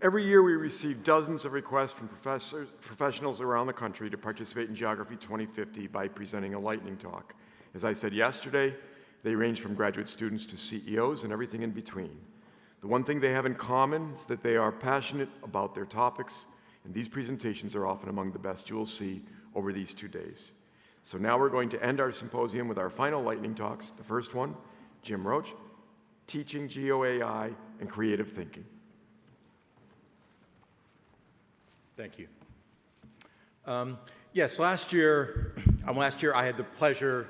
Every year we receive dozens of requests from professionals around the country to participate in Geography 2050 by presenting a lightning talk. As I said yesterday, they range from graduate students to CEOs and everything in between. The one thing they have in common is that they are passionate about their topics, and these presentations are often among the best you will see over these 2 days. So now we're going to end our symposium with our final lightning talks. The first one, Jim Roche, Teaching GeoAI and Creative Thinking. Thank you. Yes, last year I had the pleasure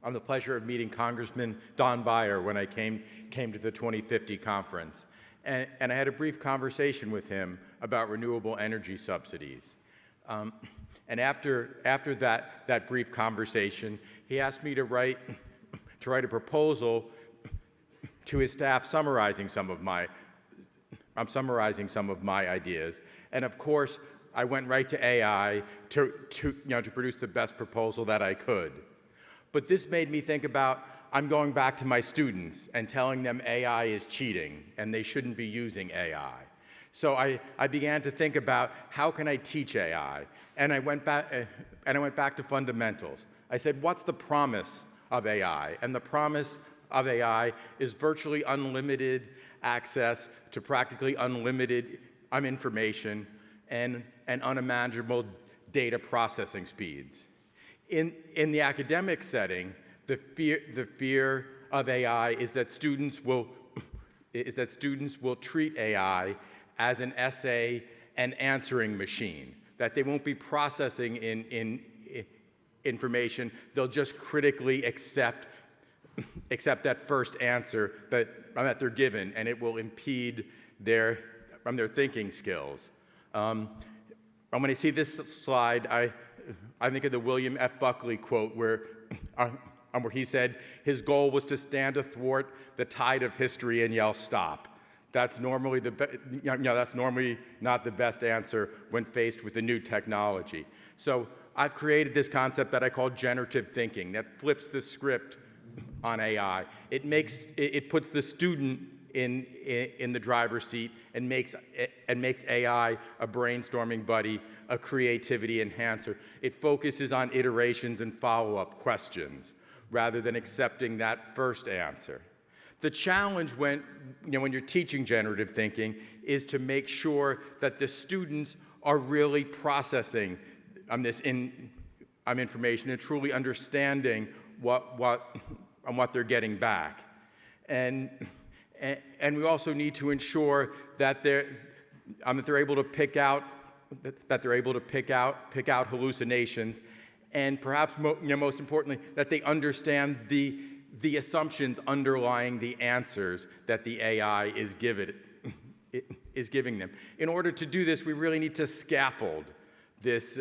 of meeting Congressman Don Beyer when I came to the 2050 conference. And I had a brief conversation with him about renewable energy subsidies. And after that brief conversation, he asked me to write a proposal to his staff summarizing some of my ideas. And of course, I went right to AI to produce the best proposal that I could. But this made me think about, I'm going back to my students and telling them AI is cheating and they shouldn't be using AI. So I began to think about, how can I teach AI? And I went back to fundamentals. I said, what's the promise of AI? And the promise of AI is virtually unlimited access to practically unlimited information and unimaginable data processing speeds. In the academic setting, the fear of AI is that students will treat AI as an essay and answering machine, that they won't be processing in information, they'll just critically accept that first answer that they're given, and it will impede their thinking skills. When I see this slide, I think of the William F. Buckley quote where he said his goal was to stand athwart the tide of history and yell stop. That's normally that's normally not the best answer when faced with a new technology. So I've created this concept that I call generative thinking that flips the script on AI. It puts the student in the driver's seat and makes AI a brainstorming buddy, a creativity enhancer. It focuses on iterations and follow-up questions rather than accepting that first answer. The challenge when you're teaching generative thinking is to make sure that the students are really processing this information and truly understanding what they're getting back. And we also need to ensure that they're able to pick out hallucinations, and perhaps most importantly, that they understand the assumptions underlying the answers that the AI is giving them. In order to do this, we really need to scaffold this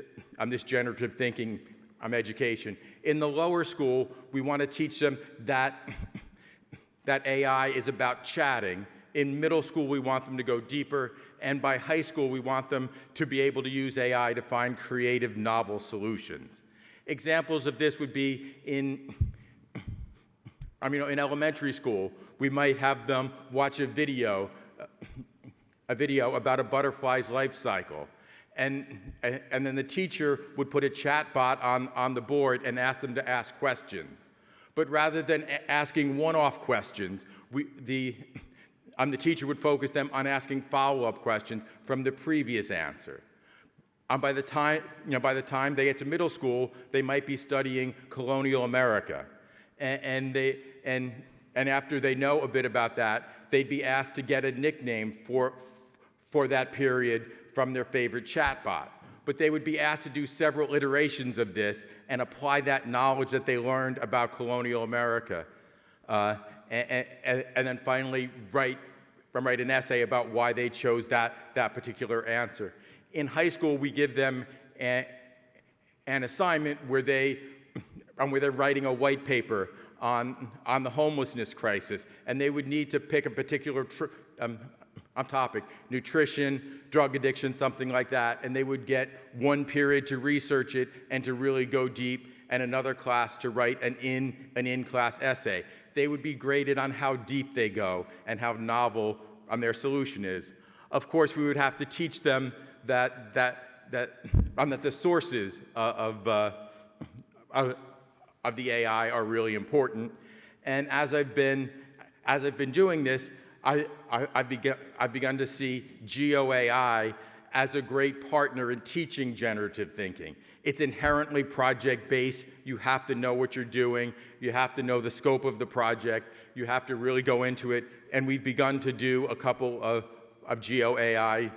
generative thinking education. In the lower school, we want to teach them that AI is about chatting. In middle school, we want them to go deeper. And by high school, we want them to be able to use AI to find creative, novel solutions. Examples of this would be in elementary school, we might have them watch a video about a butterfly's life cycle. And then the teacher would put a chat bot on the board and ask them to ask questions. But rather than asking one-off questions, the teacher would focus them on asking follow-up questions from the previous answer. By the time they get to middle school, they might be studying colonial America, and after they know a bit about that, they'd be asked to get a nickname for that period from their favorite chatbot. But they would be asked to do several iterations of this and apply that knowledge that they learned about colonial America, and then finally write an essay about why they chose that particular answer. In high school, we give them an assignment where they're writing a white paper on the homelessness crisis, and they would need to pick a particular topic, nutrition, drug addiction, something like that, and they would get one period to research it and to really go deep, and another class to write an in-class essay. They would be graded on how deep they go and how novel their solution is. Of course, we would have to teach them that the sources of the AI are really important. And as I've been doing this, I've begun to see GeoAI as a great partner in teaching generative thinking. It's inherently project-based. You have to know what you're doing. You have to know the scope of the project. You have to really go into it. And we've begun to do a couple of GeoAI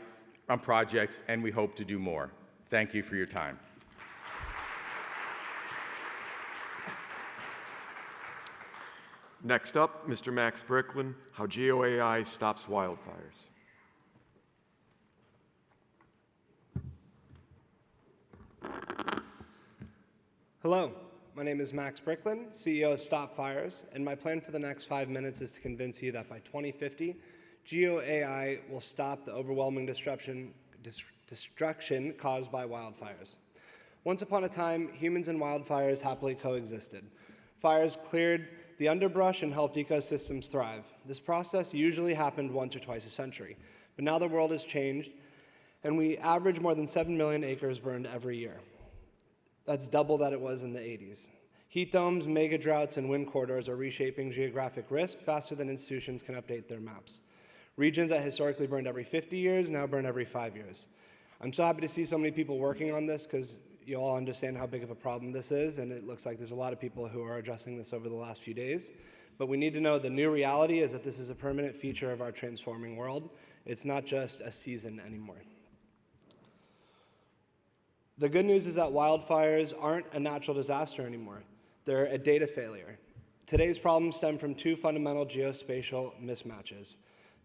projects, and we hope to do more. Thank you for your time. Next up, Mr. Maxx Bricklin, how GeoAI stops wildfires. Hello, my name is Maxx Bricklin, CEO of Stop Fires, and my plan for the next 5 minutes is to convince you that by 2050, GeoAI will stop the overwhelming destruction caused by wildfires. Once upon a time, humans and wildfires happily coexisted. Fires cleared the underbrush and helped ecosystems thrive. This process usually happened once or twice a century, but now the world has changed, and we average more than 7 million acres burned every year. That's double that it was in the 80s. Heat domes, mega droughts, and wind corridors are reshaping geographic risk faster than institutions can update their maps. Regions that historically burned every 50 years now burn every 5 years. I'm so happy to see so many people working on this because you all understand how big of a problem this is, and it looks like there's a lot of people who are addressing this over the last few days. But we need to know the new reality is that this is a permanent feature of our transforming world. It's not just a season anymore. The good news is that wildfires aren't a natural disaster anymore. They're a data failure. Today's problems stem from two fundamental geospatial mismatches.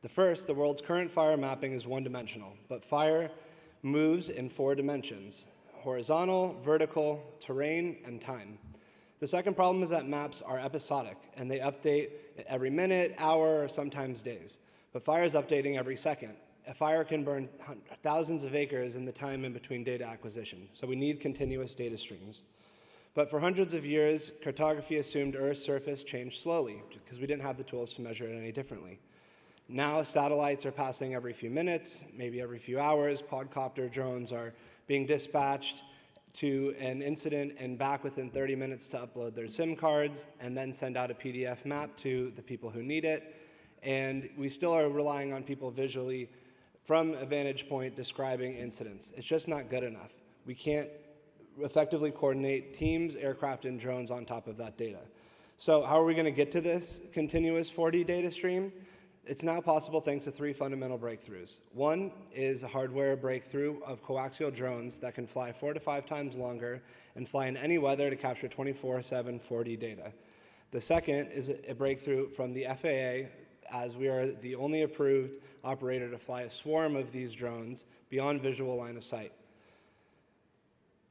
The first, the world's current fire mapping is one-dimensional, but fire moves in 4 dimensions: horizontal, vertical, terrain, and time. The second problem is that maps are episodic, and they update every minute, hour, or sometimes days. But fire is updating every second. A fire can burn thousands of acres in the time in between data acquisition, so we need continuous data streams. But for hundreds of years, cartography assumed Earth's surface changed slowly because we didn't have the tools to measure it any differently. Now satellites are passing every few minutes, maybe every few hours. Quadcopter drones are being dispatched to an incident and back within 30 minutes to upload their SIM cards and then send out a PDF map to the people who need it. And we still are relying on people visually from a vantage point describing incidents. It's just not good enough. We can't effectively coordinate teams, aircraft, and drones on top of that data. So how are we going to get to this continuous 4D data stream? It's now possible thanks to 3 fundamental breakthroughs. One is a hardware breakthrough of coaxial drones that can fly 4 to 5 times longer and fly in any weather to capture 24/7 4D data. The second is a breakthrough from the FAA, as we are the only approved operator to fly a swarm of these drones beyond visual line of sight.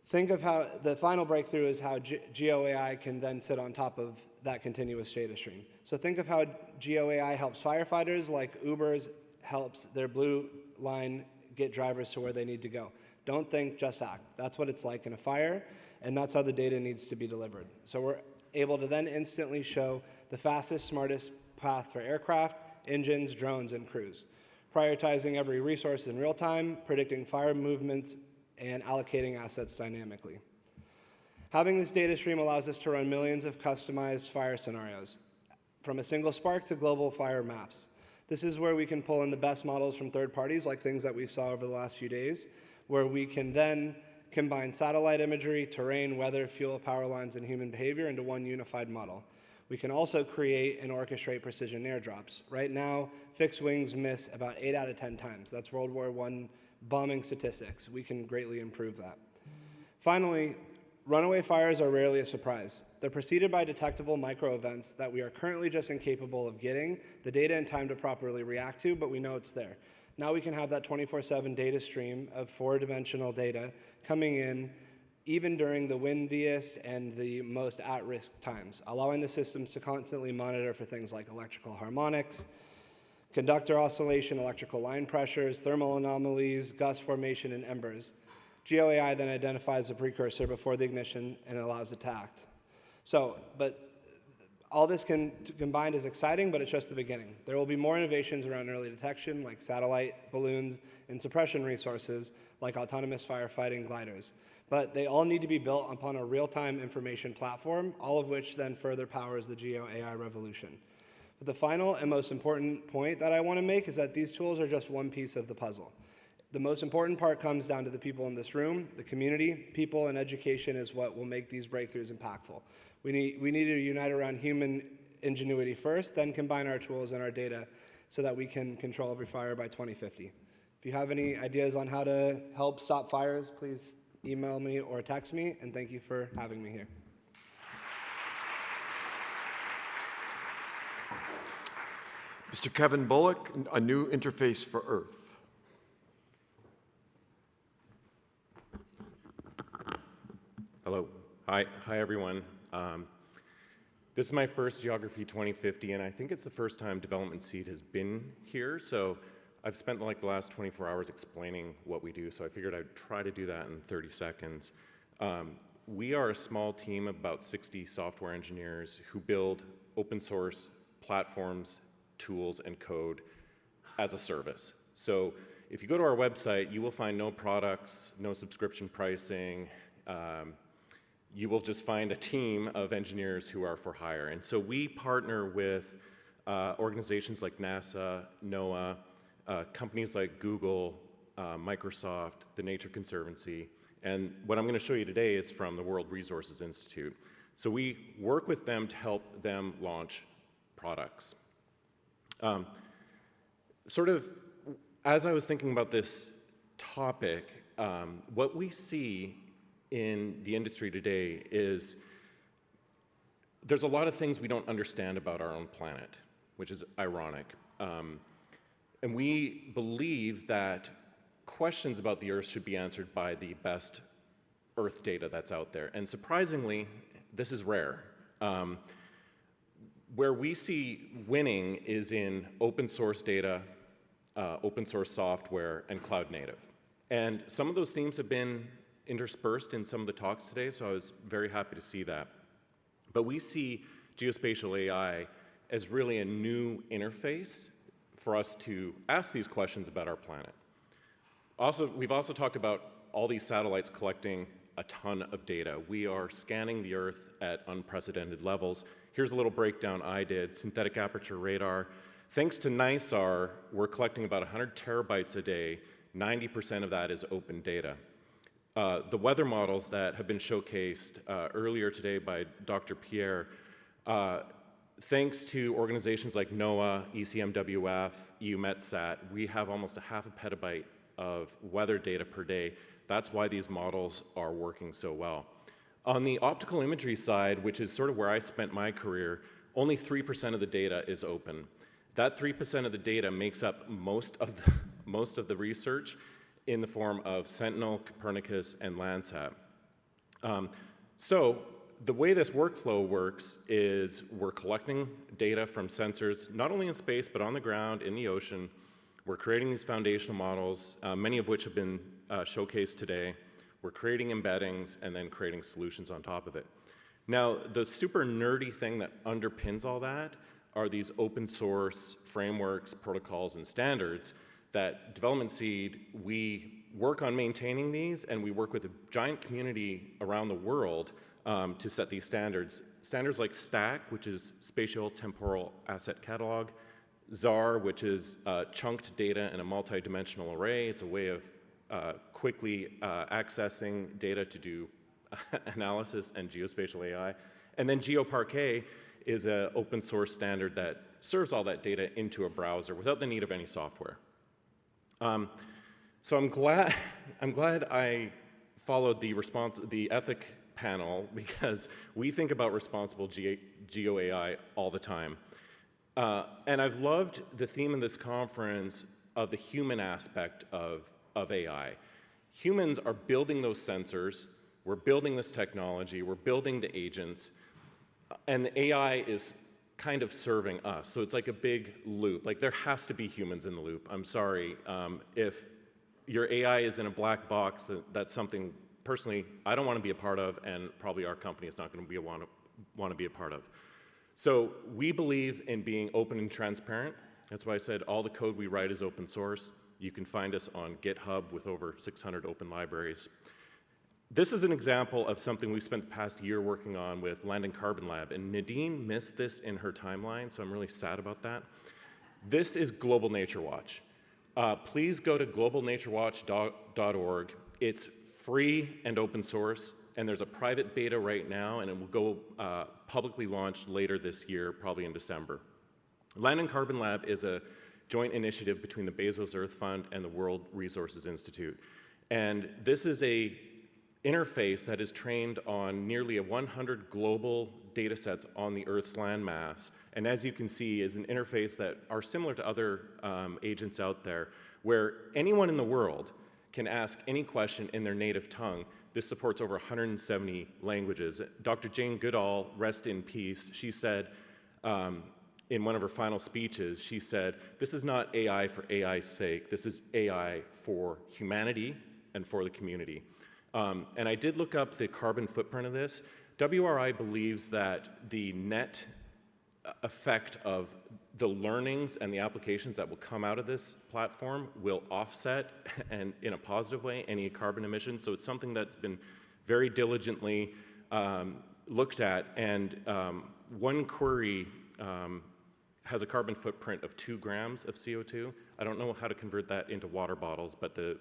Think of how the final breakthrough is how GeoAI can then sit on top of that continuous data stream. So think of how GeoAI helps firefighters like Uber's helps their blue line get drivers to where they need to go. Don't think, just act. That's what it's like in a fire, and that's how the data needs to be delivered. So we're able to then instantly show the fastest, smartest path for aircraft, engines, drones, and crews, prioritizing every resource in real time, predicting fire movements, and allocating assets dynamically. Having this data stream allows us to run millions of customized fire scenarios, from a single spark to global fire maps. This is where we can pull in the best models from third parties, like things that we saw over the last few days, where we can then combine satellite imagery, terrain, weather, fuel, power lines, and human behavior into one unified model. We can also create and orchestrate precision airdrops. Right now, fixed wings miss about 8 out of 10 times. That's World War I bombing statistics. We can greatly improve that. Finally, runaway fires are rarely a surprise. They're preceded by detectable micro-events that we are currently just incapable of getting the data and time to properly react to, but we know it's there. Now we can have that 24/7 data stream of 4-dimensional data coming in even during the windiest and the most at-risk times, allowing the systems to constantly monitor for things like electrical harmonics, conductor oscillation, electrical line pressures, thermal anomalies, gust formation, and embers. GeoAI then identifies the precursor before the ignition and allows it to act. But All this combined is exciting, but it's just the beginning. There will be more innovations around early detection, like satellite, balloons, and suppression resources, like autonomous firefighting gliders. But they all need to be built upon a real-time information platform, all of which then further powers the GeoAI revolution. But the final and most important point that I want to make is that these tools are just one piece of the puzzle. The most important part comes down to the people in this room, the community. People and education is what will make these breakthroughs impactful. We need to unite around human ingenuity first, then combine our tools and our data so that we can control every fire by 2050. If you have any ideas on how to help stop fires, please email me or text me, and thank you for having me here. Mr. Kevin Bullock, a new interface for Earth. Hello. Hi everyone. This is my first Geography 2050, and I think it's the first time Development Seed has been here, so I've spent like the last 24 hours explaining what we do, so I figured I'd try to do that in 30 seconds. We are a small team of about 60 software engineers who build open source platforms, tools, and code as a service. So if you go to our website, you will find no products, no subscription pricing. You will just find a team of engineers who are for hire. And so we partner with organizations like NASA, NOAA, companies like Google, Microsoft, the Nature Conservancy, and what I'm going to show you today is from the World Resources Institute. So we work with them to help them launch products. Sort of, as I was thinking about this topic, what we see in the industry today is there's a lot of things we don't understand about our own planet, which is ironic. And we believe that questions about the Earth should be answered by the best Earth data that's out there. And surprisingly, this is rare. Where we see winning is in open source data, open source software, and cloud native. And some of those themes have been interspersed in some of the talks today, so I was very happy to see that. But we see geospatial AI as really a new interface for us to ask these questions about our planet. We've also talked about all these satellites collecting a ton of data. We are scanning the Earth at unprecedented levels. Here's a little breakdown I did. Synthetic aperture radar. Thanks to NISAR, we're collecting about 100 terabytes a day. 90% of that is open data. The weather models that have been showcased earlier today by Dr. Pierre, thanks to organizations like NOAA, ECMWF, EUMETSAT, we have almost a half a petabyte of weather data per day. That's why these models are working so well. On the optical imagery side, which is sort of where I spent my career, only 3% of the data is open. That 3% of the data makes up most of the research in the form of Sentinel, Copernicus, and Landsat. So the way this workflow works is we're collecting data from sensors, not only in space, but on the ground, in the ocean. We're creating these foundational models, many of which have been showcased today. We're creating embeddings and then creating solutions on top of it. Now, the super nerdy thing that underpins all that are these open source frameworks, protocols, and standards that Development Seed, we work on maintaining these, and we work with a giant community around the world to set these standards. Standards like STAC, which is Spatial Temporal Asset Catalog, ZAR, which is chunked data in a multi-dimensional array. It's a way of quickly accessing data to do analysis and geospatial AI. And then GeoParquet is an open source standard that serves all that data into a browser without the need of any software. So I'm glad I followed the ethic panel, because we think about responsible GeoAI all the time. And I've loved the theme of this conference of the human aspect of AI. Humans are building those sensors, we're building this technology, we're building the agents, and the AI is kind of serving us. So it's like a big loop. Like, there has to be humans in the loop. I'm sorry. If your AI is in a black box, that's something, personally, I don't want to be a part of, and probably our company is not going to want to be a part of. So we believe in being open and transparent. That's why I said all the code we write is open source. You can find us on GitHub with over 600 open libraries. This is an example of something we spent the past year working on with Land and Carbon Lab, and Nadine missed this in her timeline, so I'm really sad about that. This is Global Nature Watch. Please go to globalnaturewatch.org. It's free and open source, and there's a private beta right now, and it will go publicly launched later this year, probably in December. Land and Carbon Lab is a joint initiative between the Bezos Earth Fund and the World Resources Institute. And this is a interface that is trained on nearly 100 global data sets on the Earth's landmass. And as you can see, is an interface that are similar to other agents out there, where anyone in the world can ask any question in their native tongue. This supports over 170 languages. Dr. Jane Goodall, rest in peace, she said, in one of her final speeches, she said, this is not AI for AI's sake, this is AI for humanity and for the community. And I did look up the carbon footprint of this. WRI believes that the net effect of the learnings and the applications that will come out of this platform will offset, and in a positive way, any carbon emissions. So it's something that's been very diligently looked at. And one query has a carbon footprint of 2 grams of CO2. I don't know how to convert that into water bottles, but the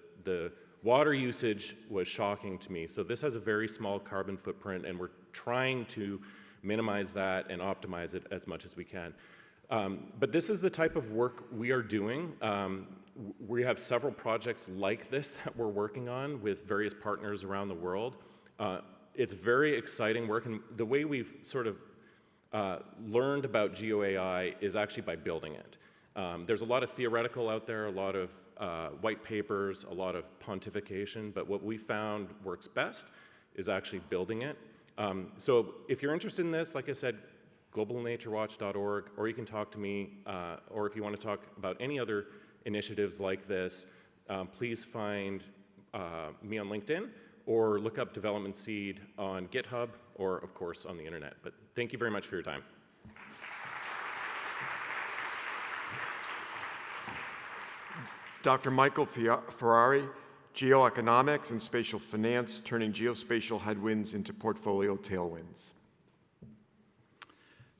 water usage was shocking to me. So this has a very small carbon footprint, and we're trying to minimize that and optimize it as much as we can. But this is the type of work we are doing. We have several projects like this that we're working on with various partners around the world. It's very exciting work, and the way we've sort of learned about GeoAI is actually by building it. There's a lot of theoretical out there, a lot of white papers, a lot of pontification, but what we found works best is actually building it. So if you're interested in this, like I said, globalnaturewatch.org, or you can talk to me, or if you want to talk about any other initiatives like this, please find me on LinkedIn, or look up Development Seed on GitHub, or of course on the internet. But thank you very much for your time. Dr. Michael Ferrari, Geoeconomics and Spatial Finance, Turning Geospatial Headwinds into Portfolio Tailwinds.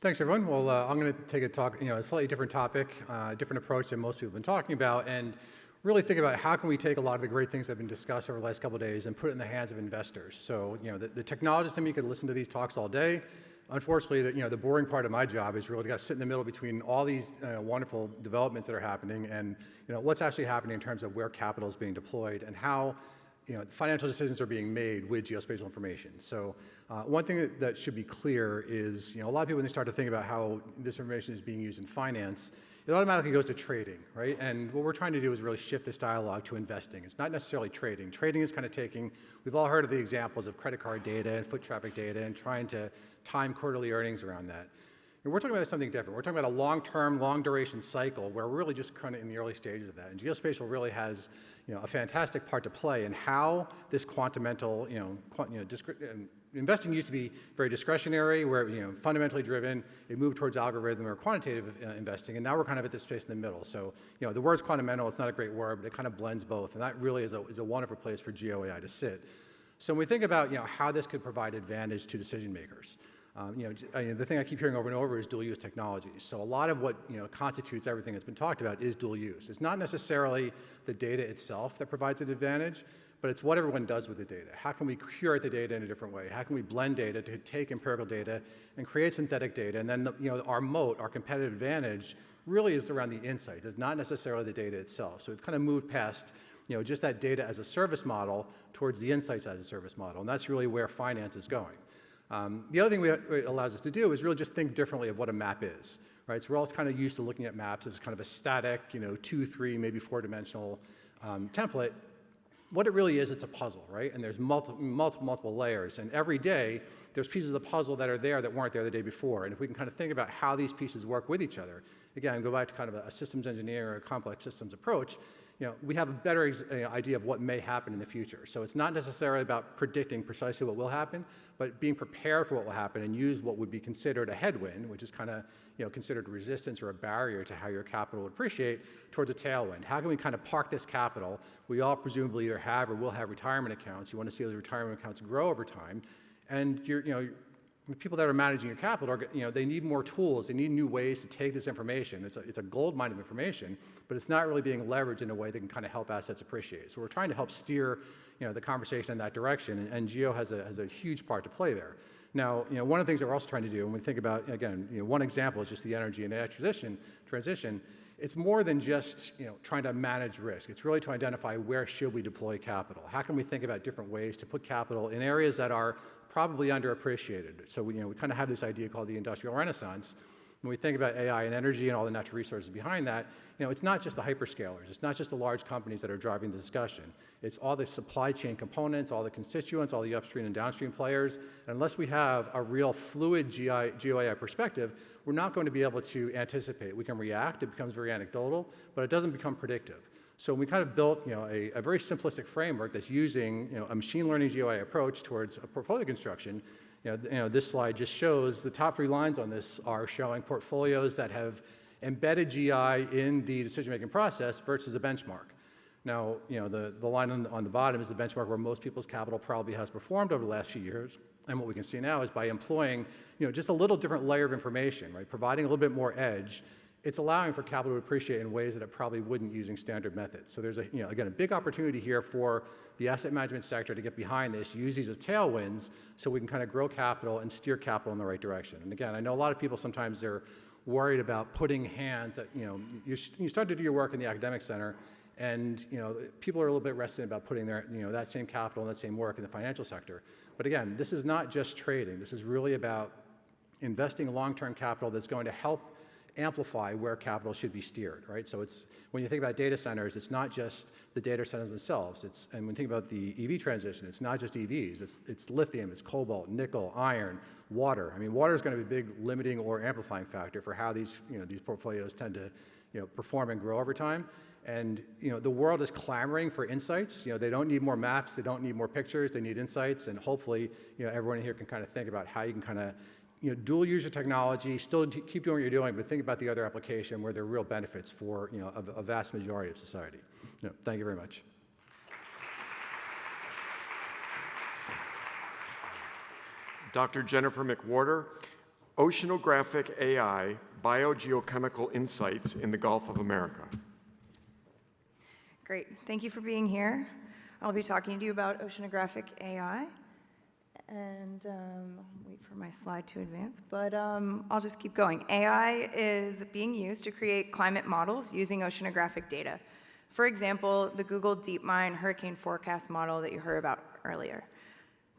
Thanks, everyone. Well, I'm going to take a talk, a slightly different topic, different approach than most people have been talking about, and really think about how can we take a lot of the great things that have been discussed over the last couple of days and put it in the hands of investors. So, the technologists in me could listen to these talks all day. Unfortunately, the boring part of my job is really to sit in the middle between all these wonderful developments that are happening and what's actually happening in terms of where capital is being deployed and how financial decisions are being made with geospatial information. So one thing that should be clear is a lot of people, when they start to think about how this information is being used in finance, it automatically goes to trading, right? And what we're trying to do is really shift this dialogue to investing. It's not necessarily trading. Trading is kind of taking, we've all heard of the examples of credit card data and foot traffic data and trying to time quarterly earnings around that. And we're talking about something different. We're talking about a long-term, long-duration cycle where we're really just kind of in the early stages of that. And geospatial really has a fantastic part to play in how this quantamental, investing used to be very discretionary, where fundamentally driven. It moved towards algorithm or quantitative investing, and now we're kind of at this space in the middle. So the word's quantamental. It's not a great word, but it kind of blends both, and that really is a wonderful place for GeoAI to sit. So when we think about how this could provide advantage to decision makers, the thing I keep hearing over and over is dual use technologies. So a lot of what constitutes everything that's been talked about is dual use. It's not necessarily the data itself that provides an advantage, but it's what everyone does with the data. How can we curate the data in a different way? How can we blend data to take empirical data and create synthetic data? And then our moat, our competitive advantage, really is around the insights. It's not necessarily the data itself. So we've kind of moved past just that data as a service model towards the insights as a service model, and that's really where finance is going. The other thing it allows us to do is really just think differently of what a map is, right? So we're all kind of used to looking at maps as kind of a static, 2, 3, maybe 4-dimensional template. What it really is, it's a puzzle, right? And there's multiple layers, and every day there's pieces of the puzzle that are there that weren't there the day before. And if we can kind of think about how these pieces work with each other, again, go back to kind of a systems engineer or a complex systems approach, we have a better idea of what may happen in the future. So it's not necessarily about predicting precisely what will happen, but being prepared for what will happen and use what would be considered a headwind, which is kind of considered resistance or a barrier to how your capital would appreciate, towards a tailwind. How can we kind of park this capital? We all presumably either have or will have retirement accounts. You want to see those retirement accounts grow over time, and the people that are managing your capital are, they need more tools. They need new ways to take this information. It's a gold mine of information, but it's not really being leveraged in a way that can kind of help assets appreciate. So we're trying to help steer, the conversation in that direction, and Geo has a huge part to play there. Now, one of the things that we're also trying to do, when we think about, again, one example is just the energy and AI transition. It's more than just, trying to manage risk. It's really to identify where should we deploy capital. How can we think about different ways to put capital in areas that are probably underappreciated. So we kind of have this idea called the industrial renaissance. When we think about AI and energy and all the natural resources behind that, it's not just the hyperscalers. It's not just the large companies that are driving the discussion. It's all the supply chain components, all the constituents, all the upstream and downstream players. And unless we have a real fluid GeoAI perspective, we're not going to be able to anticipate. We can react. It becomes very anecdotal, but it doesn't become predictive. So we kind of built a very simplistic framework that's using a machine learning GeoAI approach towards a portfolio construction. This slide just shows the top 3 lines on this are showing portfolios that have embedded GI in the decision-making process versus a benchmark. Now, the line on the bottom is the benchmark where most people's capital probably has performed over the last few years. And what we can see now is by employing just a little different layer of information, right, providing a little bit more edge, it's allowing for capital to appreciate in ways that it probably wouldn't using standard methods. So there's again, a big opportunity here for the asset management sector to get behind this, use these as tailwinds so we can kind of grow capital and steer capital in the right direction. And again, I know a lot of people sometimes they're worried about putting hands that, you start to do your work in the academic center and, people are a little bit resistant about putting their, that same capital and that same work in the financial sector. But again, this is not just trading. This is really about investing long-term capital that's going to help amplify where capital should be steered, right? So it's, when you think about data centers, it's not just the data centers themselves. And when you think about the EV transition, it's not just EVs. It's lithium, it's cobalt, nickel, iron, water. I mean, water is going to be a big limiting or amplifying factor for how these, these portfolios tend to, perform and grow over time. And, the world is clamoring for insights. They don't need more maps. They don't need more pictures. They need insights. And hopefully, everyone here can kind of think about how you can kind of dual use your technology, still keep doing what you're doing, but think about the other application where there are real benefits for a vast majority of society. Thank you very much. Dr. Jennifer McWhorter, Oceanographic AI, Biogeochemical Insights in the Gulf of America. Great. Thank you for being here. I'll be talking to you about oceanographic AI. And I'll wait for my slide to advance, but I'll just keep going. AI is being used to create climate models using oceanographic data. For example, the Google DeepMind hurricane forecast model that you heard about earlier.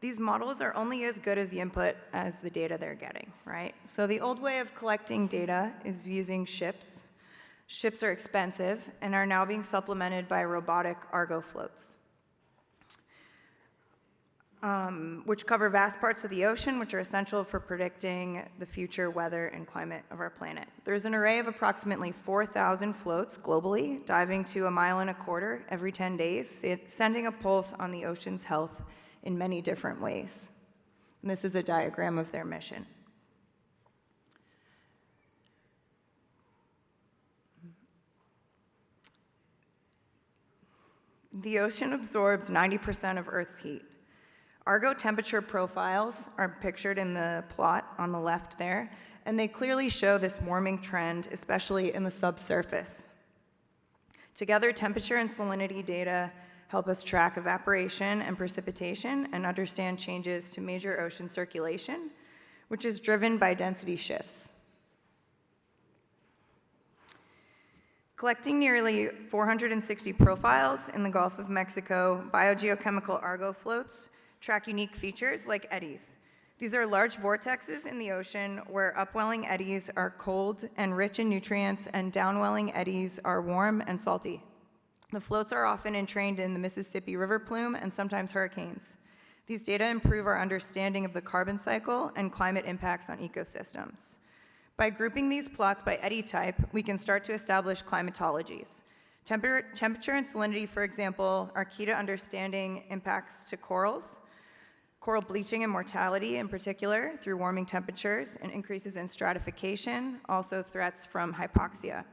These models are only as good as the input as the data they're getting, right? So the old way of collecting data is using ships. Ships are expensive and are now being supplemented by robotic Argo floats, which cover vast parts of the ocean, which are essential for predicting the future weather and climate of our planet. There's an array of approximately 4,000 floats globally, diving to 1.25 miles every 10 days, sending a pulse on the ocean's health in many different ways. And this is a diagram of their mission. The ocean absorbs 90% of Earth's heat. Argo temperature profiles are pictured in the plot on the left there, and they clearly show this warming trend, especially in the subsurface. Together, temperature and salinity data help us track evaporation and precipitation and understand changes to major ocean circulation, which is driven by density shifts. Collecting nearly 460 profiles in the Gulf of Mexico, biogeochemical Argo floats track unique features like eddies. These are large vortexes in the ocean where upwelling eddies are cold and rich in nutrients, and downwelling eddies are warm and salty. The floats are often entrained in the Mississippi River plume and sometimes hurricanes. These data improve our understanding of the carbon cycle and climate impacts on ecosystems. By grouping these plots by eddy type, we can start to establish climatologies. Temperature and salinity, for example, are key to understanding impacts to corals, coral bleaching and mortality in particular through warming temperatures and increases in stratification, also threats from hypoxia.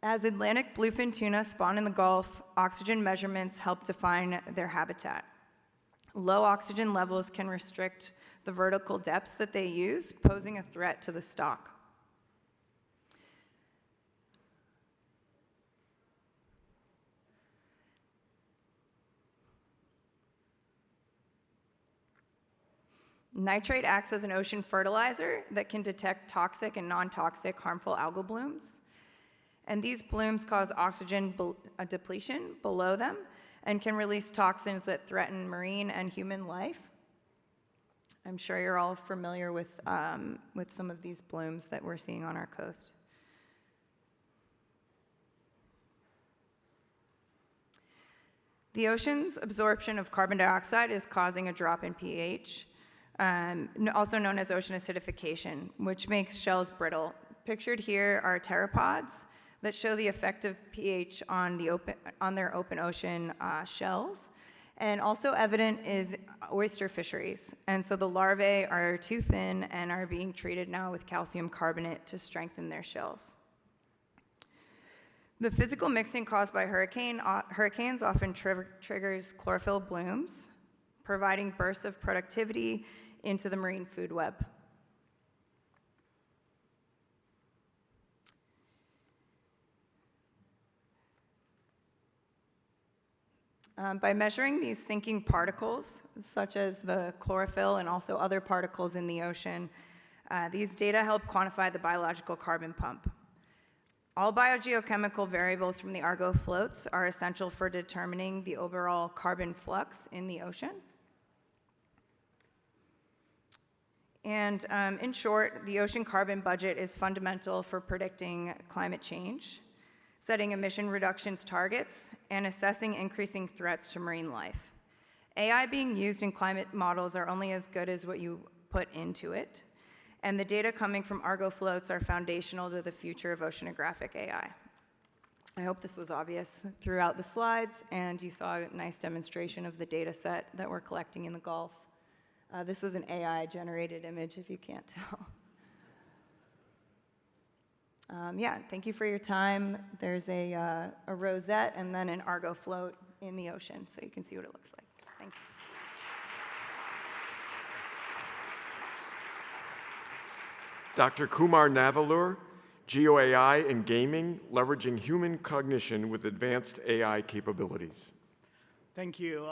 As Atlantic bluefin tuna spawn in the Gulf, oxygen measurements help define their habitat. Low oxygen levels can restrict the vertical depths that they use, posing a threat to the stock. Nitrate acts as an ocean fertilizer that can detect toxic and non-toxic harmful algal blooms. And these blooms cause oxygen depletion below them and can release toxins that threaten marine and human life. I'm sure you're all familiar with some of these blooms that we're seeing on our coast. The ocean's absorption of carbon dioxide is causing a drop in pH, also known as ocean acidification, which makes shells brittle. Pictured here are pteropods that show the effective pH on their open ocean shells. And also evident is oyster fisheries. And so the larvae are too thin and are being treated now with calcium carbonate to strengthen their shells. The physical mixing caused by hurricanes often triggers chlorophyll blooms, providing bursts of productivity into the marine food web. By measuring these sinking particles, such as the chlorophyll and also other particles in the ocean, these data help quantify the biological carbon pump. All biogeochemical variables from the Argo floats are essential for determining the overall carbon flux in the ocean. And in short, the ocean carbon budget is fundamental for predicting climate change, setting emission reductions targets, and assessing increasing threats to marine life. AI being used in climate models are only as good as what you put into it, and the data coming from Argo floats are foundational to the future of oceanographic AI. I hope this was obvious throughout the slides, and you saw a nice demonstration of the data set that we're collecting in the Gulf. This was an AI-generated image, if you can't tell. Yeah, thank you for your time. There's a rosette and then an Argo float in the ocean, so you can see what it looks like. Thanks. Dr. Kumar Navulur, GeoAI in Gaming, Leveraging Human Cognition with Advanced AI Capabilities. Thank you.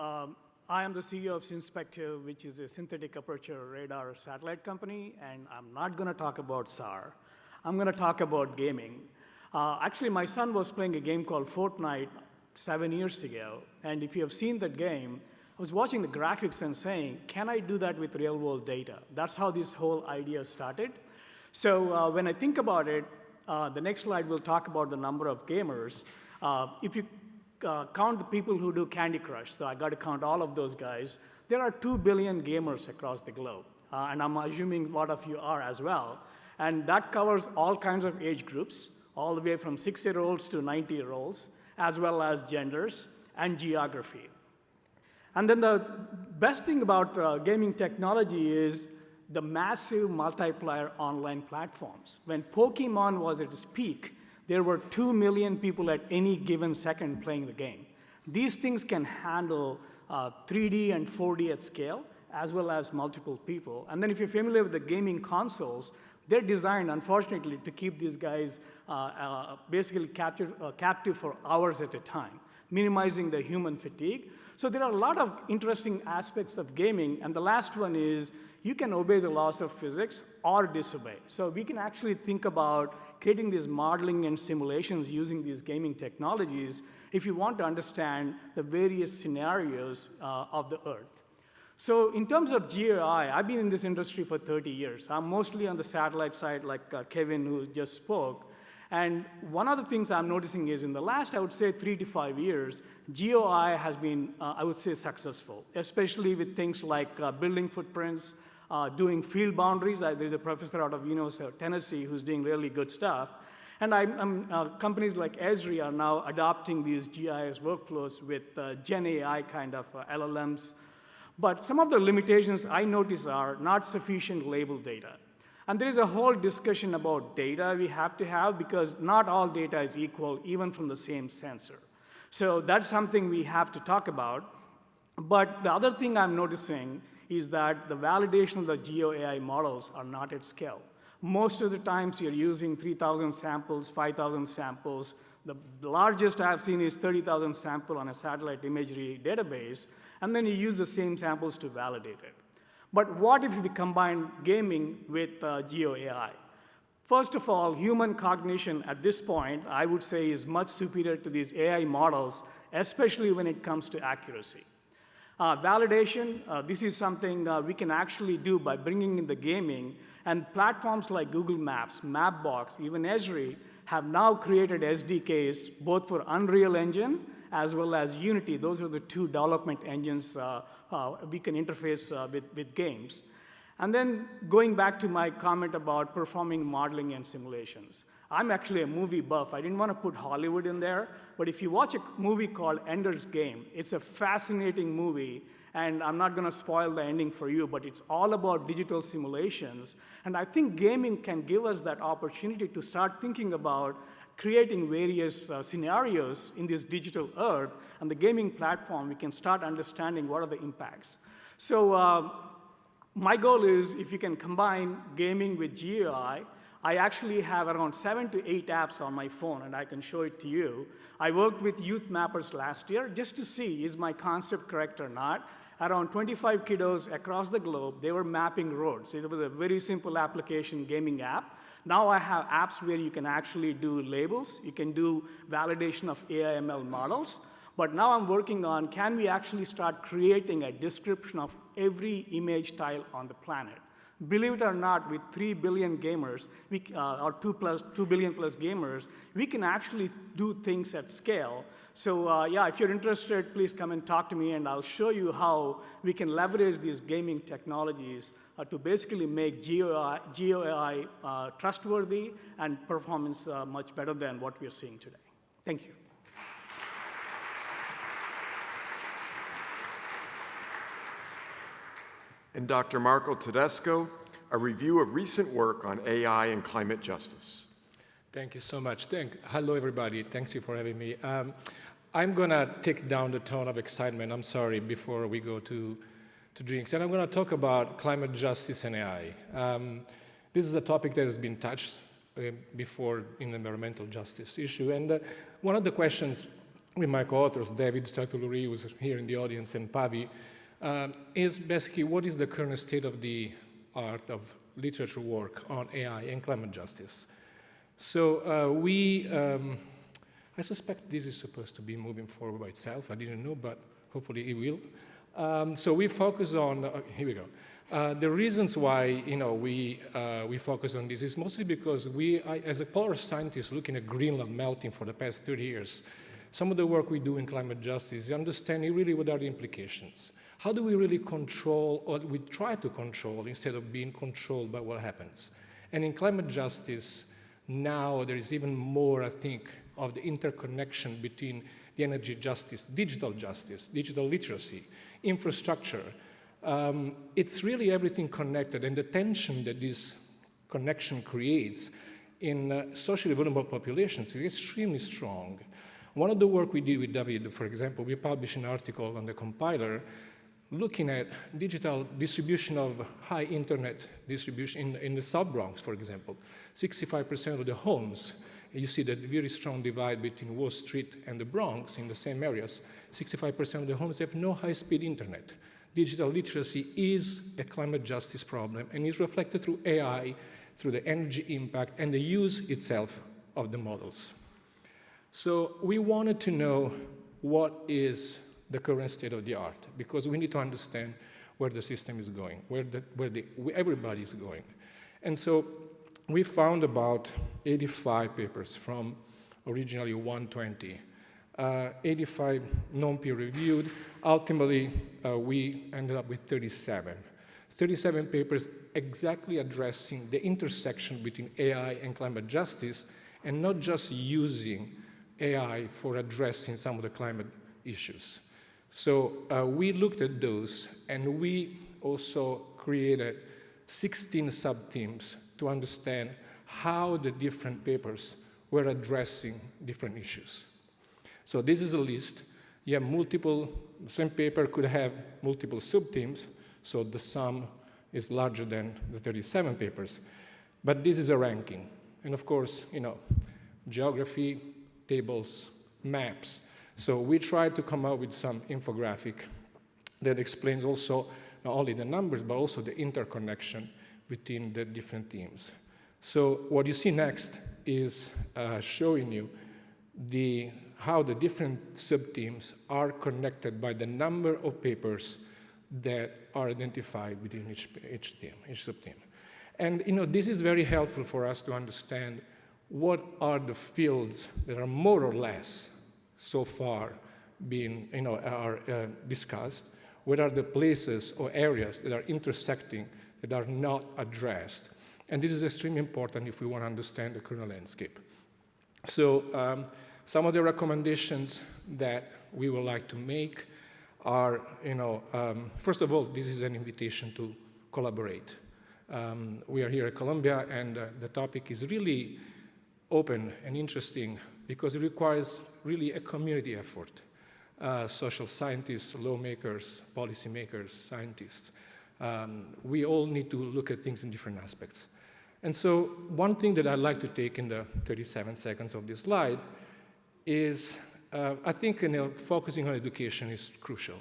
I am the CEO of Synspective, which is a synthetic aperture radar satellite company, and I'm not going to talk about SAR. I'm going to talk about gaming. Actually, my son was playing a game called Fortnite 7 years ago, and if you have seen that game, I was watching the graphics and saying, can I do that with real-world data? That's how this whole idea started. So when I think about it, the next slide will talk about the number of gamers. If you count the people who do Candy Crush, so I got to count all of those guys, there are 2 billion gamers across the globe, and I'm assuming a lot of you are as well. And that covers all kinds of age groups, all the way from 6-year-olds to 90-year-olds, as well as genders and geography. And then the best thing about gaming technology is the massive multiplayer online platforms. When Pokemon was at its peak, there were 2 million people at any given second playing the game. These things can handle 3D and 4D at scale, as well as multiple people. And then if you're familiar with the gaming consoles, they're designed, unfortunately, to keep these guys basically captive for hours at a time, minimizing the human fatigue. So there are a lot of interesting aspects of gaming, and the last one is you can obey the laws of physics or disobey. So we can actually think about creating these modeling and simulations using these gaming technologies if you want to understand the various scenarios of the Earth. So in terms of GeoAI, I've been in this industry for 30 years. I'm mostly on the satellite side, like Kevin, who just spoke. And one of the things I'm noticing is in the last, I would say, 3 to 5 years, GeoAI has been, I would say, successful, especially with things like building footprints, doing field boundaries. There's a professor out of University of Tennessee who's doing really good stuff. And companies like Esri are now adopting these GIS workflows with GenAI kind of LLMs. But some of the limitations I notice are not sufficient label data. And there is a whole discussion about data we have to have because not all data is equal, even from the same sensor. So that's something we have to talk about. But the other thing I'm noticing is that the validation of the GeoAI models are not at scale. Most of the times you're using 3,000 samples, 5,000 samples. The largest I've seen is 30,000 sample on a satellite imagery database, and then you use the same samples to validate it. But what if we combine gaming with GeoAI? First of all, human cognition at this point, I would say, is much superior to these AI models, especially when it comes to accuracy. Validation, this is something we can actually do by bringing in the gaming, and platforms like Google Maps, Mapbox, even Esri have now created SDKs both for Unreal Engine as well as Unity. Those are the two development engines we can interface with games. And then going back to my comment about performing modeling and simulations. I'm actually a movie buff. I didn't want to put Hollywood in there, but if you watch a movie called Ender's Game, it's a fascinating movie, and I'm not going to spoil the ending for you, but it's all about digital simulations. And I think gaming can give us that opportunity to start thinking about creating various scenarios in this digital earth, and the gaming platform, we can start understanding what are the impacts. So my goal is if you can combine gaming with GeoAI, I actually have around 7 to 8 apps on my phone, and I can show it to you. I worked with youth mappers last year just to see, is my concept correct or not? Around 25 kiddos across the globe, they were mapping roads. It was a very simple application gaming app. Now I have apps where you can actually do labels. You can do validation of AI/ML models. But now I'm working on, can we actually start creating a description of every image tile on the planet? Believe it or not, with 3 billion gamers, or 2 billion plus gamers, we can actually do things at scale. So yeah, if you're interested, please come and talk to me, and I'll show you how we can leverage these gaming technologies to basically make GeoAI trustworthy and performance much better than what we're seeing today. Thank you. And Dr. Marco Tedesco, a review of recent work on AI and climate justice. Thank you so much. Hello, everybody. Thank you for having me. I'm going to take down the tone of excitement, I'm sorry, before we go to drinks. And I'm going to talk about climate justice and AI. This is a topic that has been touched before in the environmental justice issue. And one of the questions with my co-authors, David Sartoluri, who's here in the audience, and Pavi, is basically what is the current state of the art of literature work on AI and climate justice. So I suspect this is supposed to be moving forward by itself. I didn't know, but hopefully it will. So we focus on, here we go. The reasons why we focus on this is mostly because as a polar scientist looking at Greenland melting for the past 30 years, some of the work we do in climate justice is understanding really what are the implications. How do we really control, or we try to control, instead of being controlled by what happens? And in climate justice, now there is even more, I think, of the interconnection between the energy justice, digital literacy, infrastructure. It's really everything connected, and the tension that this connection creates in socially vulnerable populations is extremely strong. One of the work we did with David, for example, we published an article on the compiler looking at digital distribution of high internet distribution in the South Bronx, for example. 65% of the homes, you see that very strong divide between Wall Street and the Bronx in the same areas. 65% of the homes have no high-speed internet. Digital literacy is a climate justice problem and is reflected through AI, through the energy impact and the use itself of the models. So we wanted to know what is the current state of the art, because we need to understand where the system is going, where everybody is going. And so we found about 85 papers from originally 120, 85 non-peer reviewed. Ultimately, we ended up with 37. 37 papers exactly addressing the intersection between AI and climate justice, and not just using AI for addressing some of the climate issues. So we looked at those, and we also created 16 sub-themes to understand how the different papers were addressing different issues. So this is a list. You have multiple, same paper could have multiple sub-themes, so the sum is larger than the 37 papers. But this is a ranking. And of course, geography, tables, maps. So we tried to come up with some infographic that explains also not only the numbers, but also the interconnection between the different themes. So what you see next is showing you how the different sub-themes are connected by the number of papers that are identified within each theme, each sub-theme. And this is very helpful for us to understand what are the fields that are more or less so far being discussed, what are the places or areas that are intersecting that are not addressed. And this is extremely important if we want to understand the current landscape. So some of the recommendations that we would like to make are, first of all, this is an invitation to collaborate. We are here at Columbia, and the topic is really open and interesting because it requires really a community effort. Social scientists, lawmakers, policymakers, scientists. We all need to look at things in different aspects. And so one thing that I'd like to take in the 37 seconds of this slide is I think focusing on education is crucial.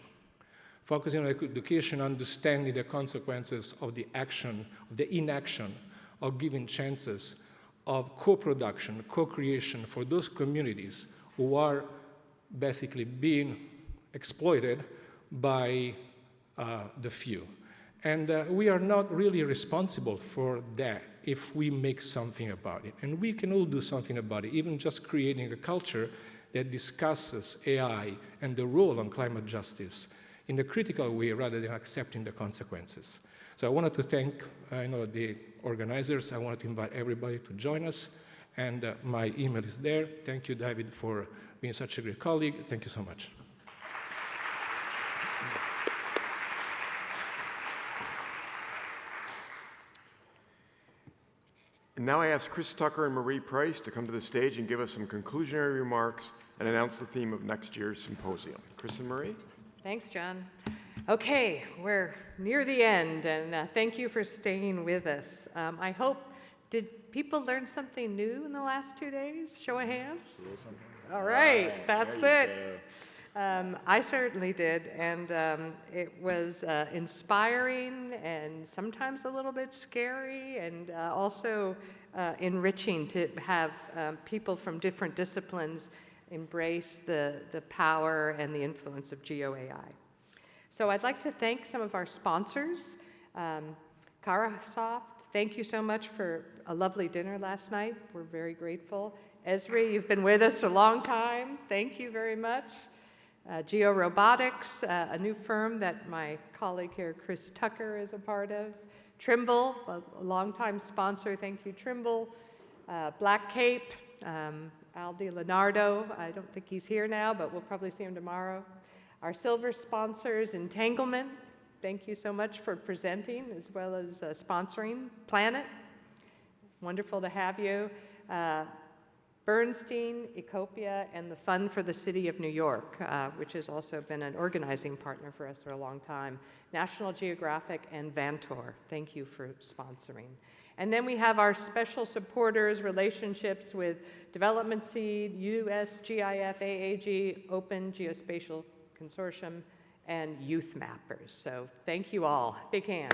Focusing on education, understanding the consequences of the action, of the inaction, of giving chances of co-production, co-creation for those communities who are basically being exploited by the few. And we are not really responsible for that if we make something about it. And we can all do something about it, even just creating a culture that discusses AI and the role on climate justice in a critical way rather than accepting the consequences. So I wanted to thank the organizers. I wanted to invite everybody to join us. And my email is there. Thank you, David, for being such a great colleague. Thank you so much. And now I ask Chris Tucker and Marie Price to come to the stage and give us some conclusionary remarks and announce the theme of next year's symposium. Chris and Marie? Thanks, John. Okay, we're near the end, and thank you for staying with us. I hope, did people learn something new in the last 2 days? Show of hands? All right, that's it. I certainly did, and it was inspiring and sometimes a little bit scary, and also enriching to have people from different disciplines embrace the power and the influence of GeoAI. So I'd like to thank some of our sponsors. Karasoft, thank you so much for a lovely dinner last night. We're very grateful. Esri, you've been with us a long time. Thank you very much. GeoRobotics, a new firm that my colleague here, Chris Tucker, is a part of. Trimble, a longtime sponsor. Thank you, Trimble. Black Cape, Aldi Leonardo. I don't think he's here now, but we'll probably see him tomorrow. Our silver sponsors, Entanglement. Thank you so much for presenting as well as sponsoring. Planet, wonderful to have you. Bernstein, Ecopia, and the Fund for the City of New York, which has also been an organizing partner for us for a long time. National Geographic and Vantor, thank you for sponsoring. And then we have our special supporters, relationships with Development Seed, USGIF, AAG, Open Geospatial Consortium, and Youth Mappers. So thank you all. Big hand.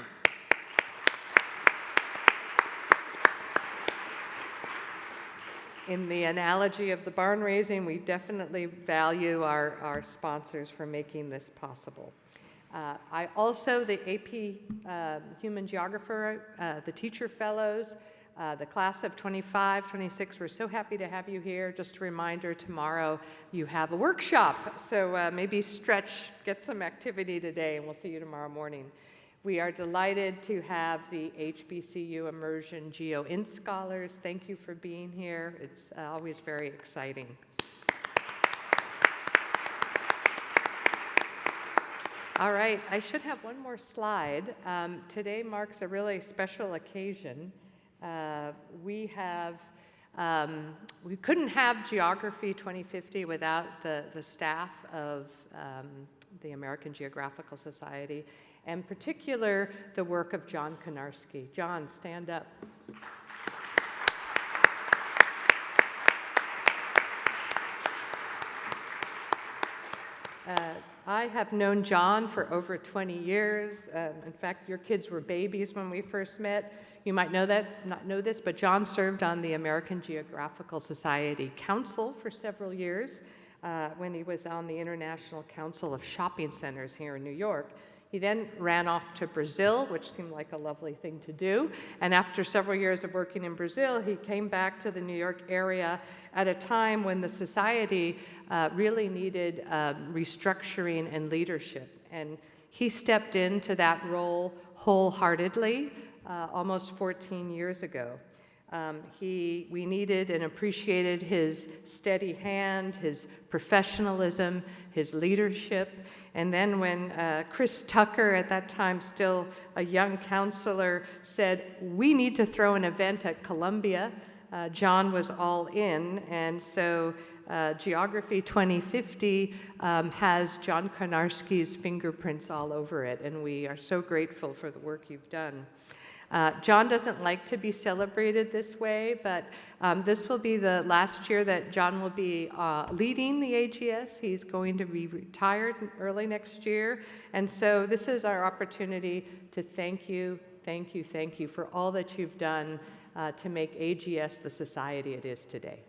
In the analogy of the barn raising, we definitely value our sponsors for making this possible. I also, the AP Human Geographer, the Teacher Fellows, the class of 25, 26, we're so happy to have you here. Just a reminder, tomorrow you have a workshop, so maybe stretch, get some activity today, and we'll see you tomorrow morning. We are delighted to have the HBCU Immersion GeoInt Scholars. Thank you for being here. It's always very exciting. All right, I should have one more slide. Today marks a really special occasion. We couldn't have Geography 2050 without the staff of the American Geographical Society, and in particular, the work of John Konarski. John, stand up. I have known John for over 20 years. In fact, your kids were babies when we first met. You might not know this, but John served on the American Geographical Society Council for several years when he was on the International Council of Shopping Centers here in New York. He then ran off to Brazil, which seemed like a lovely thing to do. And after several years of working in Brazil, he came back to the New York area at a time when the society really needed restructuring and leadership. And he stepped into that role wholeheartedly almost 14 years ago. We needed and appreciated his steady hand, his professionalism, his leadership. And then when Chris Tucker, at that time still a young counselor, said, we need to throw an event at Columbia, John was all in. And so Geography 2050 has John Konarski's fingerprints all over it, and we are so grateful for the work you've done. John doesn't like to be celebrated this way, but this will be the last year that John will be leading the AGS. He's going to be retired early next year. And so this is our opportunity to thank you for all that you've done to make AGS the society it is today.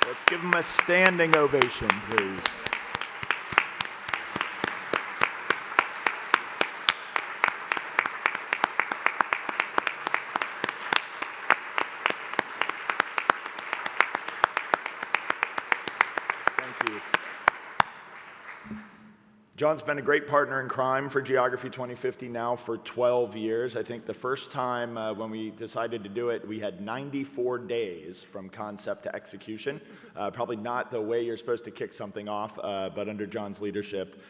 Let's give him a standing ovation, please. John's been a great partner in crime for Geography 2050 now for 12 years. I think the first time when we decided to do it, we had 94 days from concept to execution. Probably not the way you're supposed to kick something off, but under John's leadership,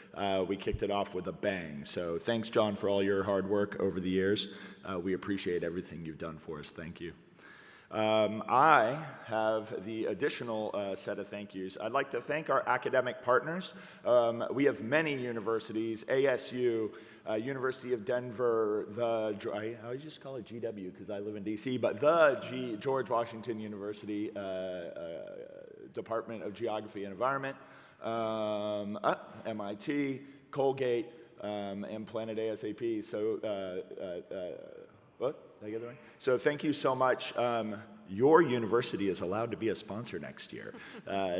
we kicked it off with a bang. So thanks, John, for all your hard work over the years. We appreciate everything you've done for us. Thank you. I have the additional set of thank yous. I'd like to thank our academic partners. We have many universities, ASU, University of Denver, I just call it GW because I live in DC, but the George Washington University Department of Geography and Environment, MIT, Colgate, and Planet ASAP. So, what? Did I get that right? So thank you so much. Your university is allowed to be a sponsor next year.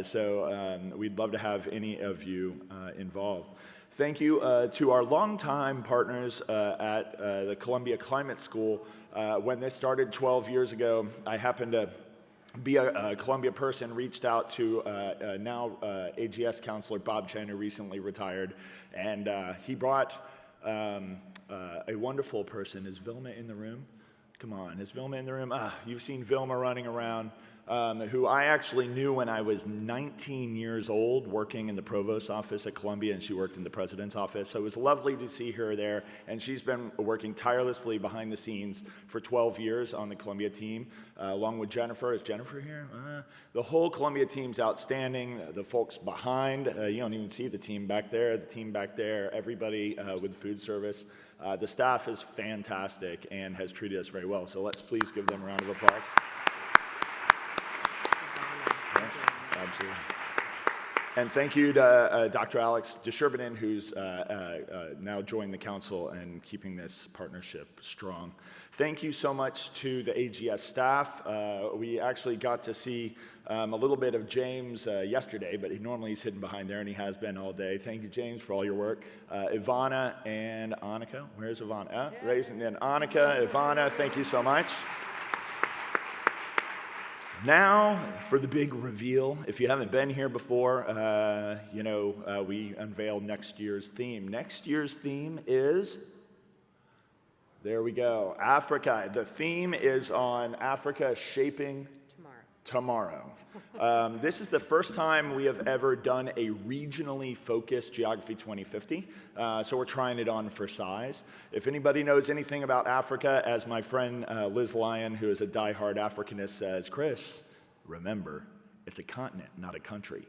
So we'd love to have any of you involved. Thank you to our longtime partners at the Columbia Climate School. When this started 12 years ago, I happened to be a Columbia person, reached out to now AGS counselor Bob Chen, who recently retired, and he brought a wonderful person. Is Vilma in the room? Come on, is Vilma in the room? You've seen Vilma running around, who I actually knew when I was 19 years old, working in the provost's office at Columbia, and she worked in the president's office. So it was lovely to see her there, and she's been working tirelessly behind the scenes for 12 years on the Columbia team, along with Jennifer. Is Jennifer here? The whole Columbia team's outstanding. The folks behind, you don't even see the team back there, everybody with food service. The staff is fantastic and has treated us very well. So let's please give them a round of applause. Yeah, absolutely. And thank you to Dr. Alex Desherbinen, who's now joined the council and keeping this partnership strong. Thank you so much to the AGS staff. We actually got to see a little bit of James yesterday, but normally he's hidden behind there, and he has been all day. Thank you, James, for all your work. Ivana and Annika. Where's Ivana? Raising in Annika, Ivana, thank you so much. Now for the big reveal. If you haven't been here before, we unveiled next year's theme. Next year's theme is There we go. Africa. The theme is on Africa shaping tomorrow. This is the first time we have ever done a regionally focused Geography 2050, so we're trying it on for size. If anybody knows anything about Africa, as my friend Liz Lyon, who is a diehard Africanist, says, Chris, remember, it's a continent, not a country.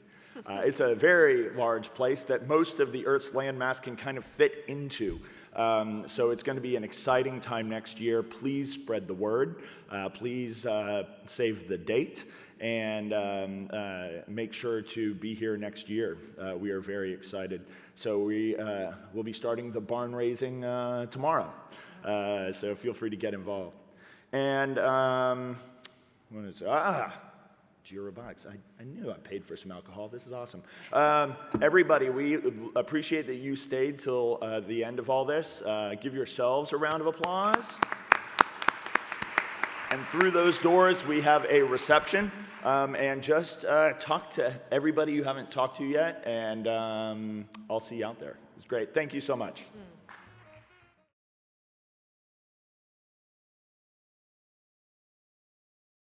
It's a very large place that most of the Earth's landmass can kind of fit into. So it's going to be an exciting time next year. Please spread the word. Please save the date and make sure to be here next year. We are very excited. So we will be starting the barn raising tomorrow. So feel free to get involved. And what is GeoRobotics. I knew I paid for some alcohol. This is awesome. Everybody, we appreciate that you stayed till the end of all this. Give yourselves a round of applause. And through those doors, we have a reception. And just talk to everybody you haven't talked to yet, and I'll see you out there. It's great. Thank you so much.